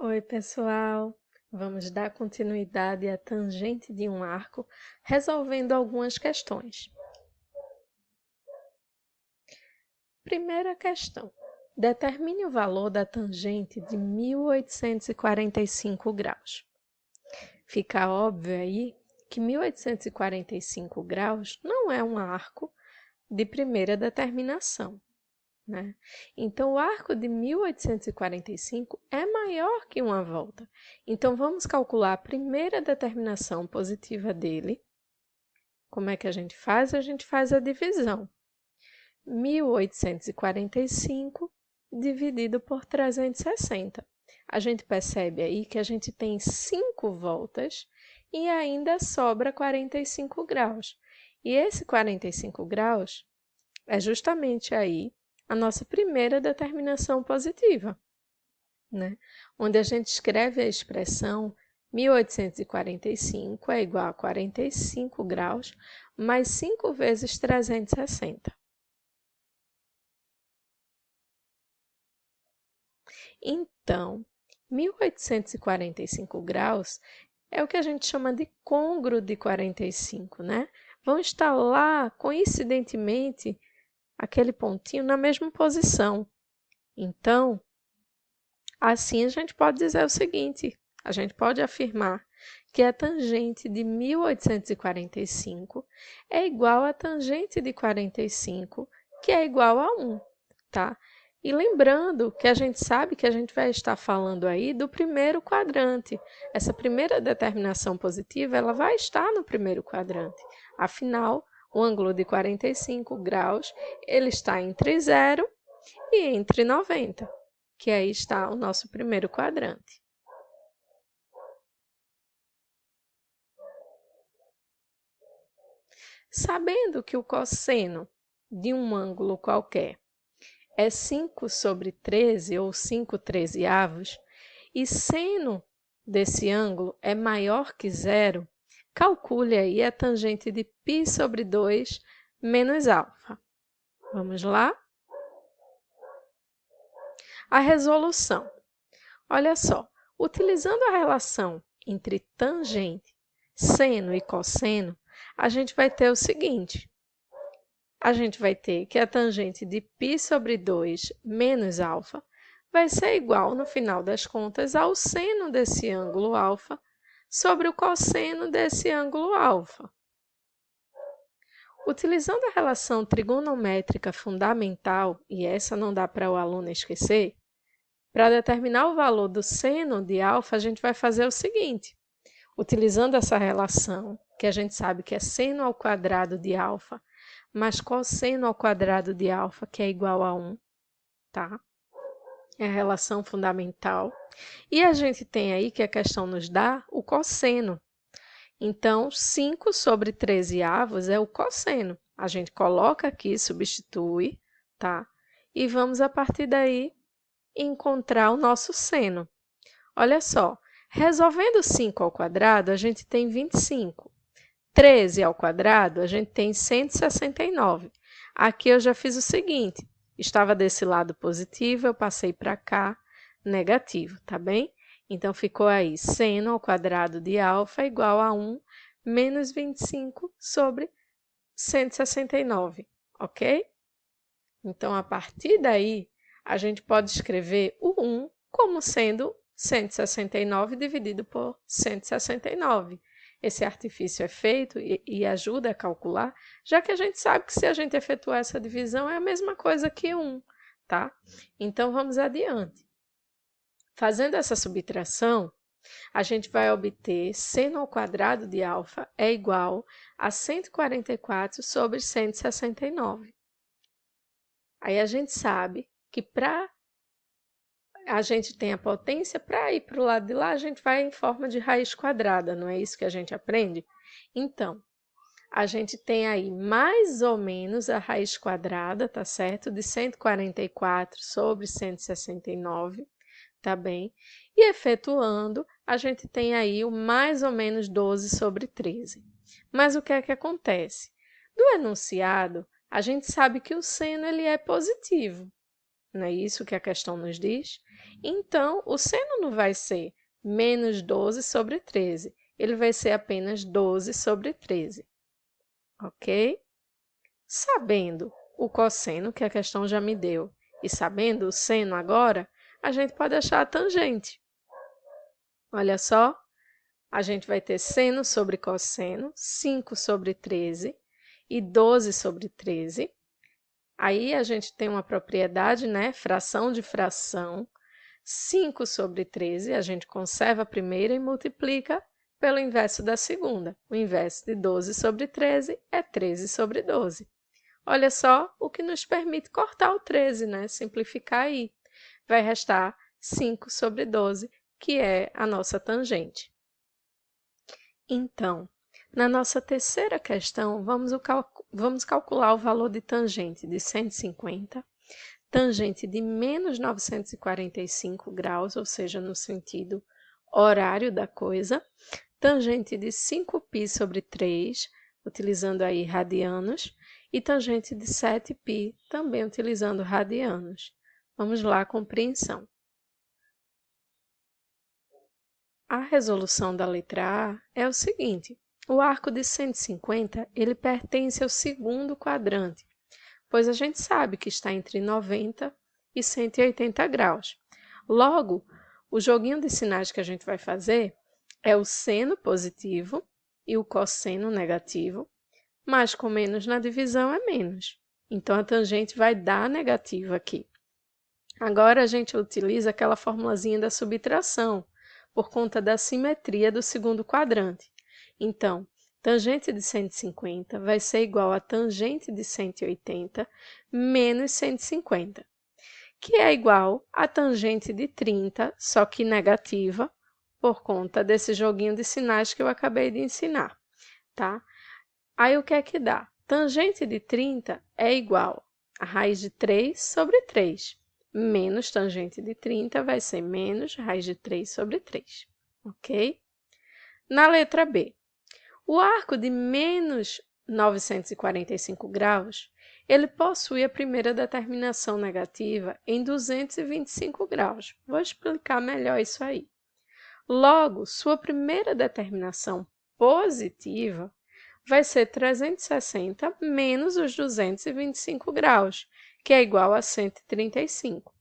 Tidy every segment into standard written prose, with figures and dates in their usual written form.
Oi, pessoal! Vamos dar continuidade à tangente de um arco, resolvendo algumas questões. Primeira questão. Determine o valor da tangente de 1845 graus. Fica óbvio aí que 1845 graus não é um arco de primeira determinação, né? Então, o arco de 1845 é maior que uma volta. Então, vamos calcular a primeira determinação positiva dele. Como é que a gente faz? A gente faz a divisão. 1845 dividido por 360. A gente percebe aí que a gente tem 5 voltas e ainda sobra 45 graus. E esse 45 graus é justamente aí a nossa primeira determinação positiva, né? Onde a gente escreve a expressão 1845 é igual a 45 graus mais 5 vezes 360. Então, 1845 graus é o que a gente chama de côngruo de 45, né? Vão estar lá, coincidentemente, aquele pontinho na mesma posição. Então, assim a gente pode dizer o seguinte, a gente pode afirmar que a tangente de 1845 é igual à tangente de 45, que é igual a 1, tá? E lembrando que a gente sabe que a gente vai estar falando aí do primeiro quadrante. Essa primeira determinação positiva, ela vai estar no primeiro quadrante. Afinal, o ângulo de 45 graus, ele está entre 0 e entre 90, que aí está o nosso primeiro quadrante. Sabendo que o cosseno de um ângulo qualquer é 5 sobre 13 ou 5 trezeavos, e seno desse ângulo é maior que zero, calcule aí a tangente de π sobre 2 menos alfa. Vamos lá? A resolução. Olha só, utilizando a relação entre tangente, seno e cosseno, a gente vai ter o seguinte. A gente vai ter que a tangente de π sobre 2 menos alfa vai ser igual, no final das contas, ao seno desse ângulo alfa sobre o cosseno desse ângulo alfa. Utilizando a relação trigonométrica fundamental, e essa não dá para o aluno esquecer, para determinar o valor do seno de alfa, a gente vai fazer o seguinte. Utilizando essa relação, que a gente sabe que é seno ao quadrado de alfa, mais cosseno ao quadrado de alfa, que é igual a 1, tá? É a relação fundamental. E a gente tem aí, que a questão nos dá, o cosseno. Então, 5 sobre 13avos é o cosseno. A gente coloca aqui, substitui, tá? E vamos, a partir daí, encontrar o nosso seno. Olha só, resolvendo 5 ao quadrado, a gente tem 25. 13 ao quadrado, a gente tem 169. Aqui eu já fiz o seguinte, estava desse lado positivo, eu passei para cá, negativo, tá bem? Então, ficou aí, seno ao quadrado de alfa igual a 1 menos 25 sobre 169, ok? Então, a partir daí, a gente pode escrever o 1 como sendo 169 dividido por 169. Esse artifício é feito e ajuda a calcular, já que a gente sabe que se a gente efetuar essa divisão é a mesma coisa que 1, tá? Então, vamos adiante. Fazendo essa subtração, a gente vai obter seno ao quadrado de alfa é igual a 144 sobre 169. Aí a gente sabe que a gente tem a potência, para ir para o lado de lá, a gente vai em forma de raiz quadrada, não é isso que a gente aprende? Então, a gente tem aí mais ou menos a raiz quadrada, tá certo? De 144 sobre 169, tá bem? E efetuando, a gente tem aí o mais ou menos 12 sobre 13. Mas o que é que acontece? Do enunciado, a gente sabe que o seno ele é positivo, Não é isso que a questão nos diz? Então, o seno não vai ser menos 12 sobre 13. Ele vai ser apenas 12 sobre 13. Ok? Sabendo o cosseno, que a questão já me deu, e sabendo o seno agora, a gente pode achar a tangente. Olha só, a gente vai ter seno sobre cosseno, 5 sobre 13 e 12 sobre 13. Aí a gente tem uma propriedade, né? Fração de fração. 5 sobre 13, a gente conserva a primeira e multiplica pelo inverso da segunda. O inverso de 12 sobre 13 é 13 sobre 12. Olha só o que nos permite cortar o 13, né? Simplificar aí. Vai restar 5 sobre 12, que é a nossa tangente. Então, na nossa terceira questão, vamos calcular o valor de tangente de 150, tangente de menos 945 graus, ou seja, no sentido horário da coisa, tangente de 5π sobre 3, utilizando aí radianos, e tangente de 7π, também utilizando radianos. Vamos lá, compreensão. A resolução da letra A é o seguinte: o arco de 150 ele pertence ao segundo quadrante, pois a gente sabe que está entre 90 e 180 graus. Logo, o joguinho de sinais que a gente vai fazer é o seno positivo e o cosseno negativo, mas com menos na divisão é menos. Então, a tangente vai dar negativo aqui. Agora, a gente utiliza aquela formulazinha da subtração, por conta da simetria do segundo quadrante. Então, tangente de 150 vai ser igual a tangente de 180 menos 150, que é igual a tangente de 30, só que negativa, por conta desse joguinho de sinais que eu acabei de ensinar, tá? Aí, o que é que dá? Tangente de 30 é igual a raiz de 3 sobre 3. Menos tangente de 30 vai ser menos raiz de 3 sobre 3, ok? Na letra B, o arco de menos 945 graus, ele possui a primeira determinação negativa em 225 graus. Vou explicar melhor isso aí. Logo, sua primeira determinação positiva vai ser 360 menos os 225 graus, que é igual a 135.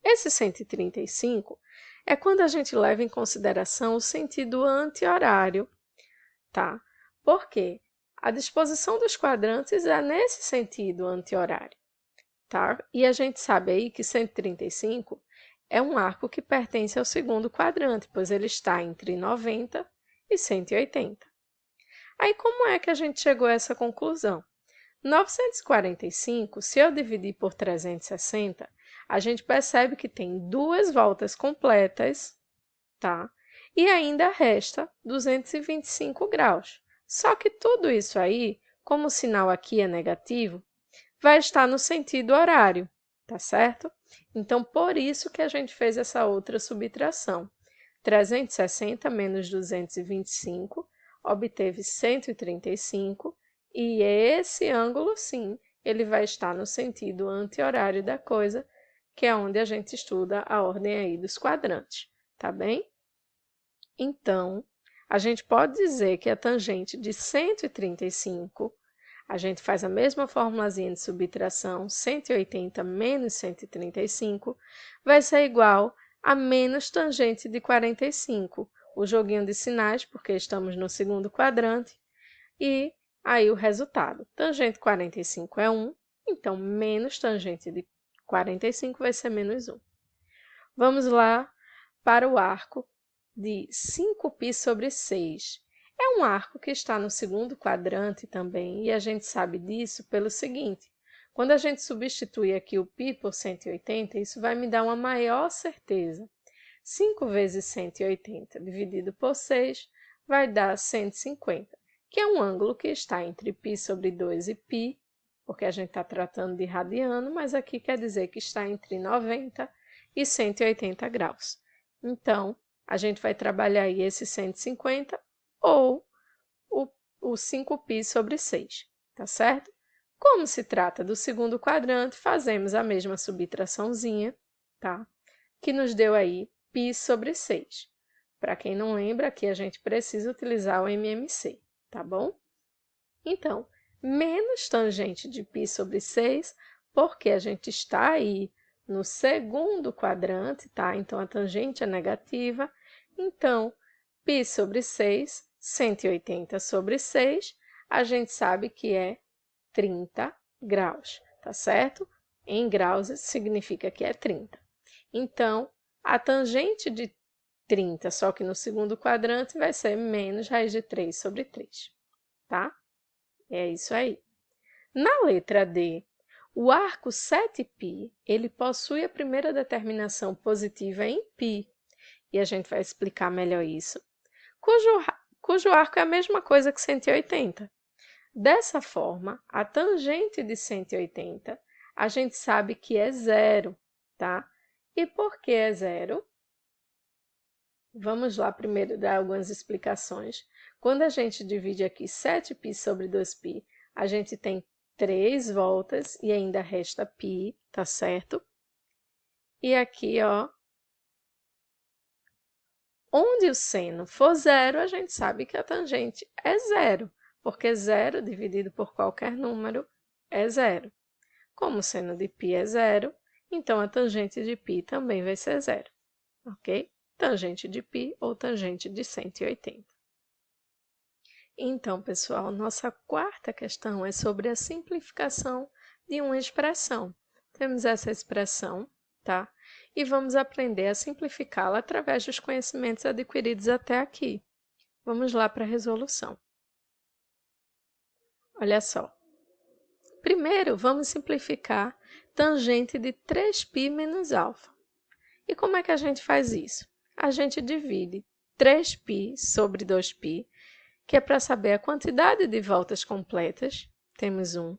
Esse 135 é quando a gente leva em consideração o sentido anti-horário, tá? Por quê? A disposição dos quadrantes é nesse sentido anti-horário, tá? E a gente sabe aí que 135 é um arco que pertence ao segundo quadrante, pois ele está entre 90 e 180. Aí, como é que a gente chegou a essa conclusão? 945, se eu dividir por 360, a gente percebe que tem duas voltas completas, tá? E ainda resta 225 graus. Só que tudo isso aí, como o sinal aqui é negativo, vai estar no sentido horário, tá certo? Então, por isso que a gente fez essa outra subtração. 360 menos 225 obteve 135, e esse ângulo, sim, ele vai estar no sentido anti-horário da coisa, que é onde a gente estuda a ordem aí dos quadrantes, tá bem? Então, a gente pode dizer que a tangente de 135, a gente faz a mesma formulazinha de subtração, 180 menos 135, vai ser igual a menos tangente de 45, o joguinho de sinais, porque estamos no segundo quadrante, e aí o resultado. Tangente 45 é 1, então menos tangente de 45 vai ser menos 1. Vamos lá para o arco de 5π sobre 6. É um arco que está no segundo quadrante também, e a gente sabe disso pelo seguinte: quando a gente substitui aqui o π por 180, isso vai me dar uma maior certeza. 5 vezes 180 dividido por 6 vai dar 150, que é um ângulo que está entre π sobre 2 e π, porque a gente está tratando de radiano, mas aqui quer dizer que está entre 90 e 180 graus. Então, a gente vai trabalhar aí esse 150 ou o 5π sobre 6, tá certo? Como se trata do segundo quadrante, fazemos a mesma subtraçãozinha, tá? Que nos deu aí π sobre 6. Para quem não lembra, aqui a gente precisa utilizar o MMC, tá bom? Então, menos tangente de π sobre 6, porque a gente está aí no segundo quadrante, tá? Então, a tangente é negativa. Então, π sobre 6, 180 sobre 6, a gente sabe que é 30 graus, tá certo? Em graus significa que é 30. Então, a tangente de 30, só que no segundo quadrante, vai ser menos raiz de 3 sobre 3, tá? É isso aí. Na letra D, o arco 7π, ele possui a primeira determinação positiva em π, e a gente vai explicar melhor isso, cujo arco é a mesma coisa que 180. Dessa forma, a tangente de 180, a gente sabe que é zero, tá? E por que é zero? Vamos lá primeiro dar algumas explicações. Quando a gente divide aqui 7π sobre 2π, a gente tem 3 voltas e ainda resta π, tá certo? E aqui, ó, onde o seno for zero, a gente sabe que a tangente é zero, porque zero dividido por qualquer número é zero. Como o seno de π é zero, então a tangente de π também vai ser zero, ok? Tangente de π ou tangente de 180. Então, pessoal, nossa quarta questão é sobre a simplificação de uma expressão. Temos essa expressão, tá? E vamos aprender a simplificá-la através dos conhecimentos adquiridos até aqui. Vamos lá para a resolução. Olha só. Primeiro, vamos simplificar tangente de 3π menos alfa. E como é que a gente faz isso? A gente divide 3π sobre 2π, que é para saber a quantidade de voltas completas, temos 1,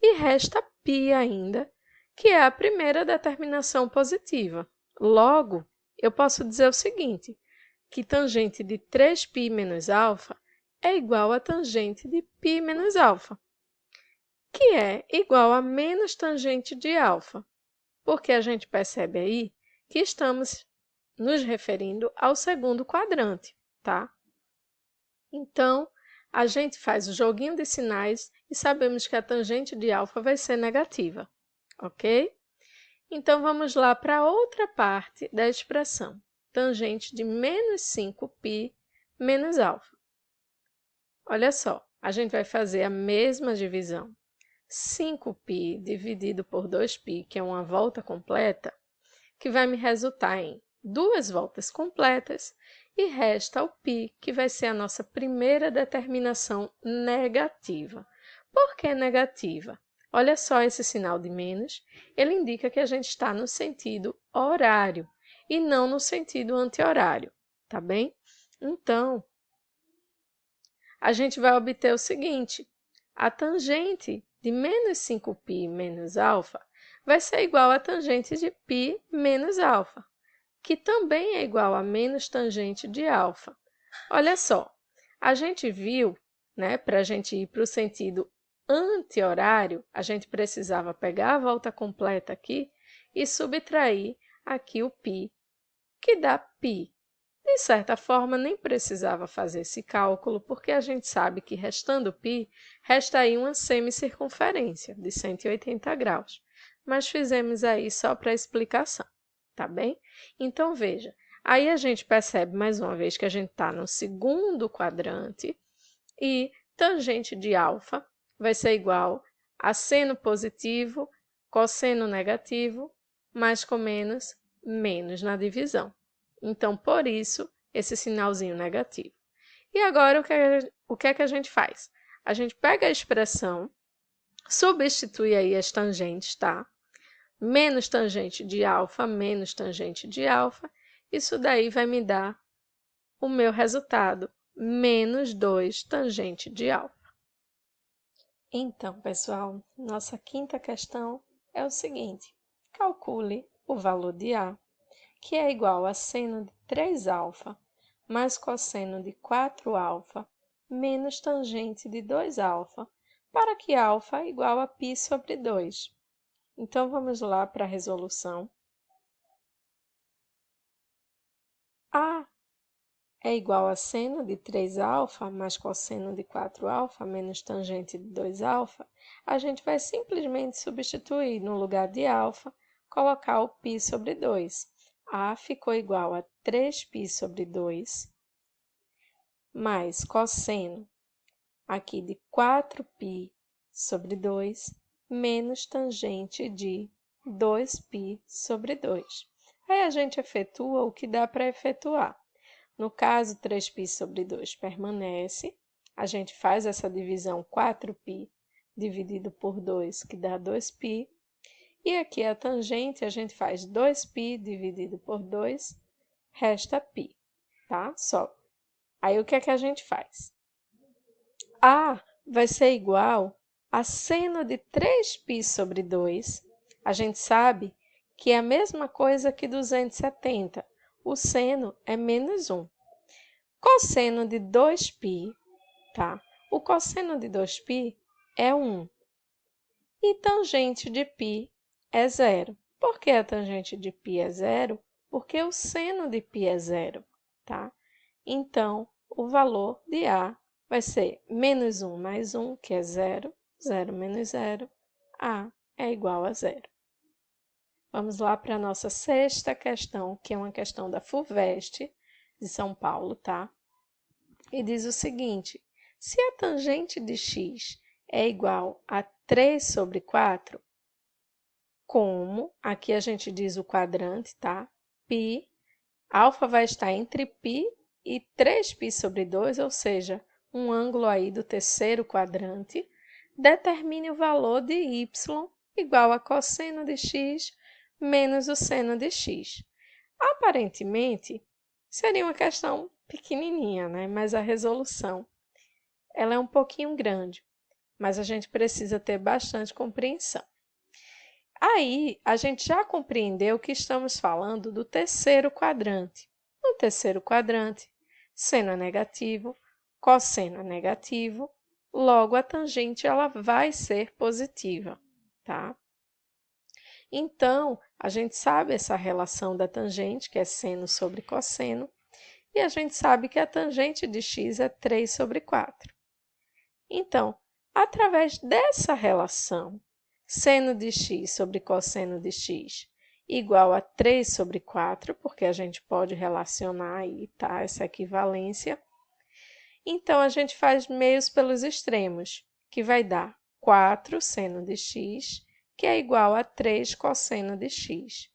e resta π ainda, que é a primeira determinação positiva. Logo, eu posso dizer o seguinte, que tangente de 3π menos alfa é igual a tangente de π menos alfa, que é igual a menos tangente de alfa, porque a gente percebe aí que estamos nos referindo ao segundo quadrante, tá? Então, a gente faz o joguinho de sinais e sabemos que a tangente de alfa vai ser negativa, ok? Então, vamos lá para a outra parte da expressão, tangente de menos 5π menos alfa. Olha só, a gente vai fazer a mesma divisão. 5π dividido por 2π, que é uma volta completa, que vai me resultar em 2 voltas completas, e resta o π, que vai ser a nossa primeira determinação negativa. Por que negativa? Olha só esse sinal de menos, ele indica que a gente está no sentido horário e não no sentido anti-horário, tá bem? Então, a gente vai obter o seguinte, a tangente de menos 5π menos alfa vai ser igual a tangente de π menos alfa, que também é igual a menos tangente de alfa. Olha só, a gente viu, né, para a gente ir para o sentido anti-horário, a gente precisava pegar a volta completa aqui e subtrair aqui o π, que dá π. De certa forma, nem precisava fazer esse cálculo, porque a gente sabe que restando π, resta aí uma semicircunferência de 180 graus. Mas fizemos aí só para explicação, tá bem? Então, veja, aí a gente percebe mais uma vez que a gente está no segundo quadrante e tangente de alfa vai ser igual a seno positivo, cosseno negativo, mais com menos, menos na divisão. Então, por isso, esse sinalzinho negativo. E agora, o que é que a gente faz? A gente pega a expressão, substitui aí as tangentes, tá? Menos tangente de alfa, menos tangente de alfa. Isso daí vai me dar o meu resultado, menos 2 tangente de alfa. Então, pessoal, nossa quinta questão é o seguinte. Calcule o valor de A, que é igual a seno de 3α mais cosseno de 4α menos tangente de 2α para que alfa é igual a π sobre 2. Então, vamos lá para a resolução. A é igual a seno de 3α mais cosseno de 4α menos tangente de 2α. A gente vai simplesmente substituir no lugar de alfa, colocar o π sobre 2. A ficou igual a 3π sobre 2 mais cosseno aqui de 4π sobre 2 menos tangente de 2π sobre 2. Aí a gente efetua o que dá para efetuar. No caso, 3π sobre 2 permanece. A gente faz essa divisão 4π dividido por 2, que dá 2π. E aqui a tangente, a gente faz 2π dividido por 2, resta π, tá? Só. Aí, o que é que a gente faz? A vai ser igual a seno de 3π sobre 2. A gente sabe que é a mesma coisa que 270. O seno é menos 1. Cosseno de 2π, tá? O cosseno de 2π é 1. E tangente de π é 0. Por que a tangente de π é 0? Porque o seno de π é 0, tá? Então, o valor de A vai ser menos 1 mais 1, que é 0. 0 menos 0, A é igual a 0. Vamos lá para a nossa sexta questão, que é uma questão da FUVEST de São Paulo, tá? E diz o seguinte: se a tangente de x é igual a 3 sobre 4, como, aqui a gente diz o quadrante, tá? Π, alfa vai estar entre π e 3π sobre 2, ou seja, um ângulo aí do terceiro quadrante, determine o valor de y igual a cosseno de x menos o seno de x. Aparentemente, seria uma questão pequenininha, né? Mas a resolução, ela é um pouquinho grande, mas a gente precisa ter bastante compreensão. Aí, a gente já compreendeu que estamos falando do terceiro quadrante. No terceiro quadrante, seno é negativo, cosseno é negativo, logo a tangente ela vai ser positiva, tá? Então, a gente sabe essa relação da tangente, que é seno sobre cosseno, e a gente sabe que a tangente de x é 3 sobre 4. Então, através dessa relação, seno de x sobre cosseno de x igual a 3 sobre 4, porque a gente pode relacionar aí, tá? Essa equivalência. Então, a gente faz meios pelos extremos, que vai dar 4 seno de x, que é igual a 3 cosseno de x.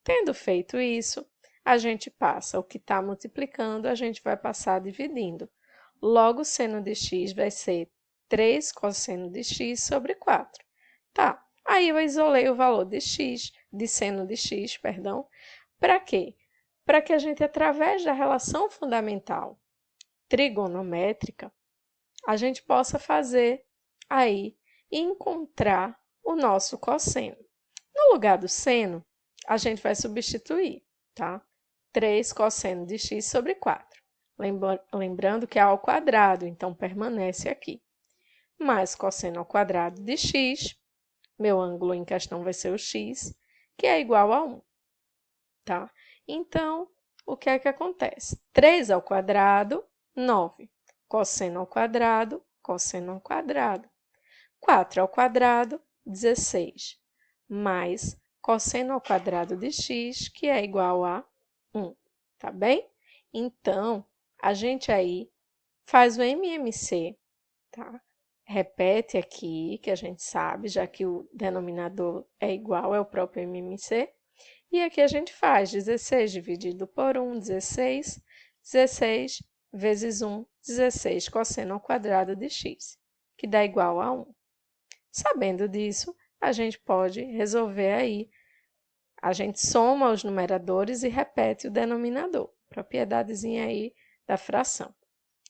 Tendo feito isso, a gente passa o que está multiplicando, a gente vai passar dividindo. Logo, seno de x vai ser 3 cosseno de x sobre 4. Tá, aí eu isolei o valor de x, de seno de x, perdão, para quê? Para que a gente, através da relação fundamental trigonométrica, a gente possa fazer aí e encontrar o nosso cosseno. No lugar do seno, a gente vai substituir, tá? 3 cosseno de x sobre 4. Lembrando que é ao quadrado, então permanece aqui. Mais cosseno ao quadrado de x, meu ângulo em questão vai ser o x, que é igual a 1, tá? Então, o que é que acontece? 3 ao quadrado, 9. Cosseno ao quadrado, cosseno ao quadrado. 4 ao quadrado, 16. Mais cosseno ao quadrado de x, que é igual a 1, tá bem? Então, a gente aí faz o MMC, tá? Repete aqui, que a gente sabe, já que o denominador é igual, é o próprio MMC. E aqui a gente faz 16 dividido por 1, 16. 16 vezes 1, 16 cosseno ao quadrado de x, que dá igual a 1. Sabendo disso, a gente pode resolver aí. A gente soma os numeradores e repete o denominador. Propiedadezinha aí da fração.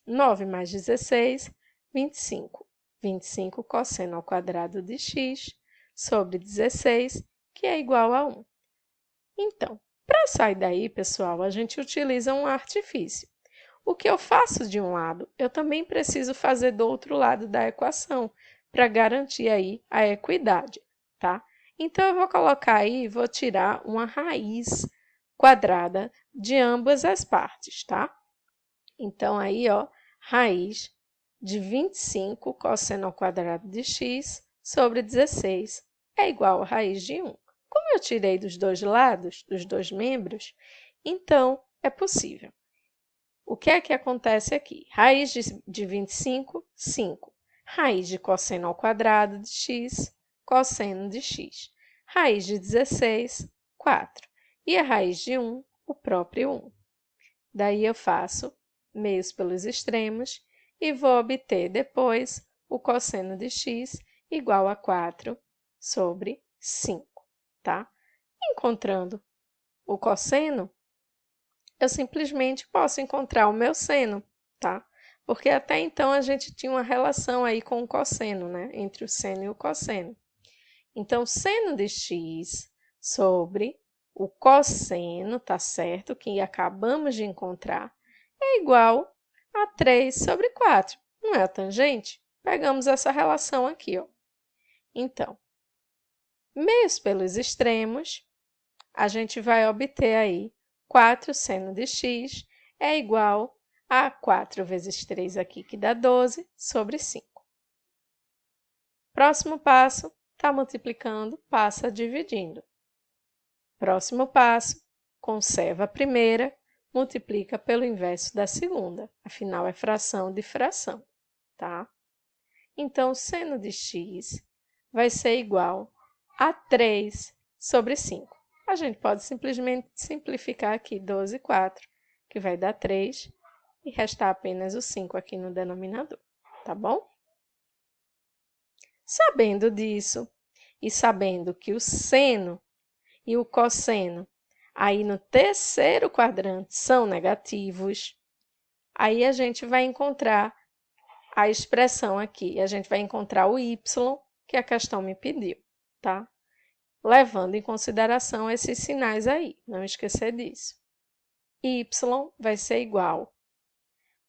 9 mais 16, 25. 25 cosseno ao quadrado de x sobre 16, que é igual a 1. Então, para sair daí, pessoal, a gente utiliza um artifício. O que eu faço de um lado, eu também preciso fazer do outro lado da equação, para garantir aí a equidade, tá? Então, eu vou colocar aí, vou tirar uma raiz quadrada de ambas as partes, tá? Então, aí, ó, raiz de 25 cosseno ao quadrado de x sobre 16 é igual a raiz de 1. Como eu tirei dos dois lados, dos dois membros, então é possível. O que é que acontece aqui? Raiz de 25, 5. Raiz de cosseno ao quadrado de x, cosseno de x. Raiz de 16, 4. E a raiz de 1, o próprio 1. Daí eu faço meios pelos extremos e vou obter depois o cosseno de x igual a 4 sobre 5, tá? Encontrando o cosseno, eu simplesmente posso encontrar o meu seno, tá? Porque até então a gente tinha uma relação aí com o cosseno, né? Entre o seno e o cosseno. Então, seno de x sobre o cosseno, tá certo? Que acabamos de encontrar, é igual a 3 sobre 4. Não é a tangente? Pegamos essa relação aqui, ó. Então, meios pelos extremos, a gente vai obter aí 4 seno de x é igual a 4 vezes 3 aqui, que dá 12, sobre 5. Próximo passo, está multiplicando, passa dividindo. Próximo passo, conserva a primeira, multiplica pelo inverso da segunda. Afinal, é fração de fração, tá? Então, o seno de x vai ser igual a 3 sobre 5. A gente pode simplesmente simplificar aqui 12 e 4, que vai dar 3, e restar apenas o 5 aqui no denominador, tá bom? Sabendo disso, e sabendo que o seno e o cosseno aí no terceiro quadrante são negativos, aí a gente vai encontrar a expressão aqui, a gente vai encontrar o y que a questão me pediu, tá? Levando em consideração esses sinais aí, não esquecer disso. Y vai ser igual.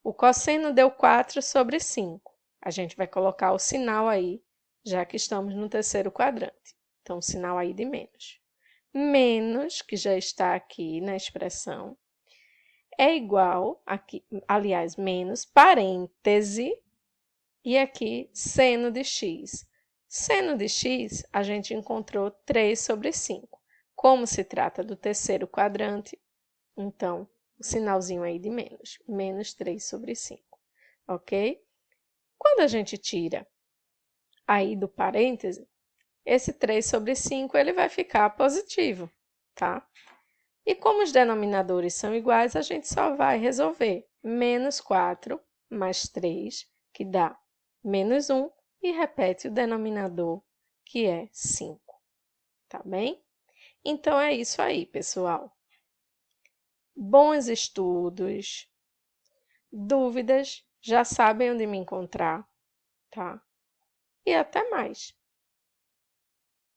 O cosseno deu 4 sobre 5. A gente vai colocar o sinal aí, já que estamos no terceiro quadrante. Então, o sinal aí de menos. Menos, que já está aqui na expressão, é igual, aqui, aliás, menos, parêntese, e aqui, seno de x. Seno de x, a gente encontrou 3 sobre 5. Como se trata do terceiro quadrante, então, o sinalzinho aí de menos. Menos 3 sobre 5, ok? Quando a gente tira aí do parêntese, esse 3 sobre 5 ele vai ficar positivo, tá? E como os denominadores são iguais, a gente só vai resolver menos 4 mais 3, que dá menos 1, e repete o denominador, que é 5, tá bem? Então, é isso aí, pessoal. Bons estudos. Dúvidas, já sabem onde me encontrar, tá? E até mais!